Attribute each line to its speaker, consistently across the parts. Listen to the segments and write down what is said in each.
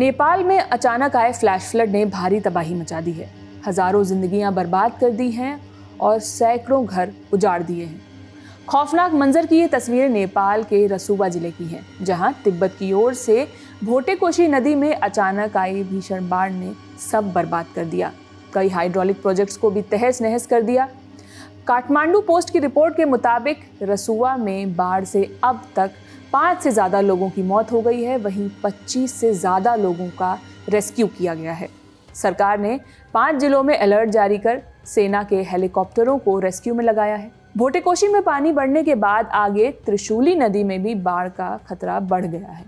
Speaker 1: नेपाल में अचानक आए फ्लैश फ्लड ने भारी तबाही मचा दी है। हजारों जिंदगियां बर्बाद कर दी हैं और सैकड़ों घर उजाड़ दिए हैं। खौफनाक मंजर की ये तस्वीरें नेपाल के रसुवा जिले की हैं, जहां तिब्बत की ओर से भोटेकोशी नदी में अचानक आई भीषण बाढ़ ने सब बर्बाद कर दिया। कई हाइड्रोलिक प्रोजेक्ट्स को भी तहस नहस कर दिया। काठमांडू पोस्ट की रिपोर्ट के मुताबिक रसुवा में बाढ़ से अब तक 5 से ज़्यादा लोगों की मौत हो गई है, वहीं 25 से ज़्यादा लोगों का रेस्क्यू किया गया है। सरकार ने 5 जिलों में अलर्ट जारी कर सेना के हेलीकॉप्टरों को रेस्क्यू में लगाया है। भोटेकोशी में पानी बढ़ने के बाद आगे त्रिशूली नदी में भी बाढ़ का खतरा बढ़ गया है।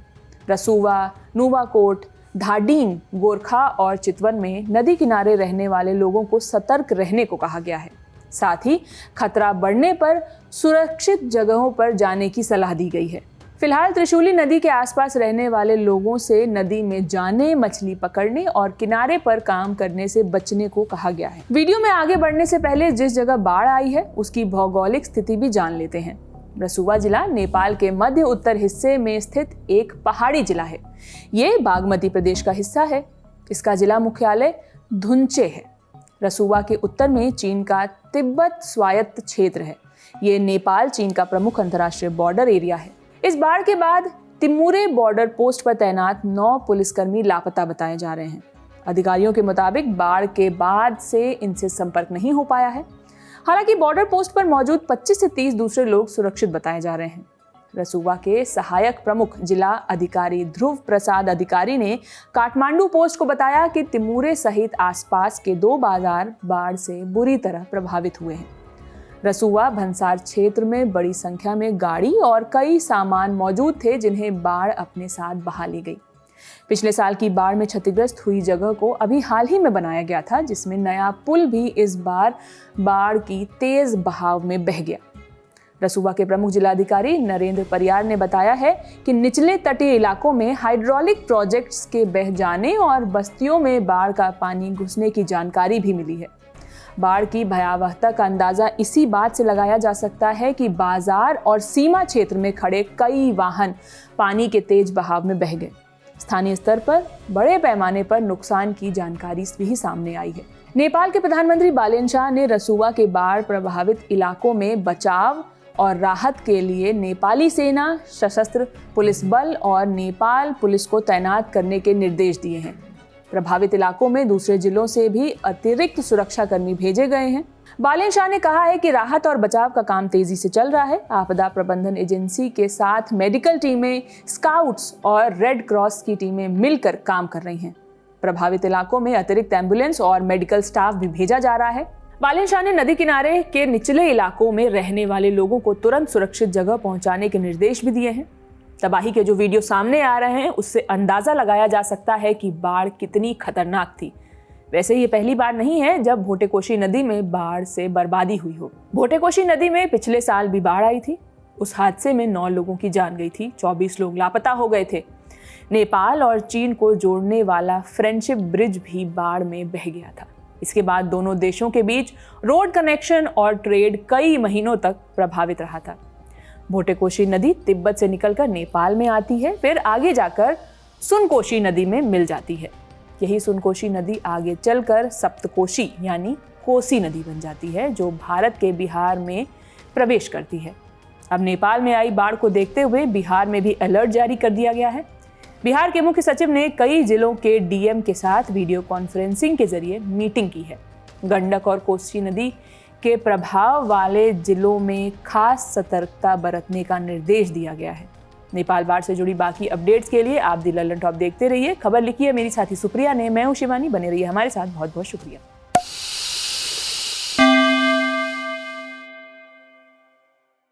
Speaker 1: रसुवा, नुवाकोट, धाडीन, गोरखा और चितवन में नदी किनारे रहने वाले लोगों को सतर्क रहने को कहा गया है। साथ ही खतरा बढ़ने पर सुरक्षित जगहों पर जाने की सलाह दी गई है। फिलहाल त्रिशूली नदी के आसपास रहने वाले लोगों से नदी में जाने, मछली पकड़ने और किनारे पर काम करने से बचने को कहा गया है। वीडियो में आगे बढ़ने से पहले जिस जगह बाढ़ आई है उसकी भौगोलिक स्थिति भी जान लेते हैं। रसुवा जिला नेपाल के मध्य उत्तर हिस्से में स्थित एक पहाड़ी जिला है। ये बागमती प्रदेश का हिस्सा है। इसका जिला मुख्यालय धुंचे है। रसुवा के उत्तर में चीन का तिब्बत स्वायत्त क्षेत्र है। ये नेपाल चीन का प्रमुख अंतर्राष्ट्रीय बॉर्डर एरिया है। इस बाढ़ के बाद तिमुरे बॉर्डर पोस्ट पर तैनात 9 पुलिसकर्मी लापता बताए जा रहे हैं। अधिकारियों के मुताबिक बाढ़ के बाद से इनसे संपर्क नहीं हो पाया है। हालांकि बॉर्डर पोस्ट पर मौजूद 25 से 30 दूसरे लोग सुरक्षित बताए जा रहे हैं। रसुवा के सहायक प्रमुख जिला अधिकारी ध्रुव प्रसाद अधिकारी ने काठमांडू पोस्ट को बताया कि तिमुरे सहित आसपास के 2 बाजार बाढ़ से बुरी तरह प्रभावित हुए हैं। रसुवा भंसार क्षेत्र में बड़ी संख्या में गाड़ी और कई सामान मौजूद थे, जिन्हें बाढ़ अपने साथ बहा ले गई। पिछले साल की बाढ़ में क्षतिग्रस्त हुई जगह को अभी हाल ही में बनाया गया था, जिसमें नया पुल भी इस बार बाढ़ की तेज बहाव में बह गया। रसुवा के प्रमुख जिलाधिकारी नरेंद्र परियार ने बताया है कि निचले तटीय इलाकों में हाइड्रोलिक प्रोजेक्ट्स के बह जाने और बस्तियों में बाढ़ का पानी घुसने की जानकारी भी मिली है। बाढ़ की भयावहता का अंदाजा इसी बात से लगाया जा सकता है कि बाजार और सीमा क्षेत्र में खड़े कई वाहन पानी के तेज बहाव में बह गए। स्थानीय स्तर पर बड़े पैमाने पर नुकसान की जानकारी भी सामने आई है। नेपाल के प्रधानमंत्री बालेन शाह ने रसुवा के बाढ़ प्रभावित इलाकों में बचाव और राहत के लिए नेपाली सेना, सशस्त्र पुलिस बल और नेपाल पुलिस को तैनात करने के निर्देश दिए हैं। प्रभावित इलाकों में दूसरे जिलों से भी अतिरिक्त सुरक्षा कर्मी भेजे गए हैं। बालेन शाह ने कहा है कि राहत और बचाव का काम तेजी से चल रहा है। आपदा प्रबंधन एजेंसी के साथ मेडिकल टीमें, स्काउट्स और रेड क्रॉस की टीमें मिलकर काम कर रही हैं। प्रभावित इलाकों में अतिरिक्त एम्बुलेंस और मेडिकल स्टाफ भी भेजा जा रहा है। बालेन शाह ने नदी किनारे के निचले इलाकों में रहने वाले लोगों को तुरंत सुरक्षित जगह पहुंचाने के निर्देश भी दिए हैं। तबाही के जो वीडियो सामने आ रहे हैं उससे अंदाजा लगाया जा सकता है कि बाढ़ कितनी खतरनाक थी। वैसे ये पहली बार नहीं है जब भोटेकोशी नदी में बाढ़ से बर्बादी हुई हो। भोटेकोशी नदी में पिछले साल भी बाढ़ आई थी। उस हादसे में 9 लोगों की जान गई थी, 24 लोग लापता हो गए थे। नेपाल और चीन को जोड़ने वाला फ्रेंडशिप ब्रिज भी बाढ़ में बह गया था। इसके बाद दोनों देशों के बीच रोड कनेक्शन और ट्रेड कई महीनों तक प्रभावित रहा था। भोटेकोशी नदी तिब्बत से निकलकर नेपाल में आती है, फिर आगे जाकर सुनकोशी नदी में मिल जाती है। यही सुनकोशी नदी आगे चलकर सप्तकोशी यानी कोसी नदी बन जाती है, जो भारत के बिहार में प्रवेश करती है। अब नेपाल में आई बाढ़ को देखते हुए बिहार में भी अलर्ट जारी कर दिया गया है। बिहार के मुख्य सचिव ने कई जिलों के डीएम के साथ वीडियो कॉन्फ्रेंसिंग के जरिए मीटिंग की है। गंडक और कोसी नदी के प्रभाव वाले जिलों में खास सतर्कता बरतने का निर्देश दिया गया है। नेपाल बाढ़ से जुड़ी बाकी अपडेट्स के लिए आप दी लल्लन टॉप देखते रहिए। खबर लिखी है मेरी साथी सुप्रिया ने, मैं हूं शिवानी। बने रहिए हमारे साथ। बहुत बहुत शुक्रिया।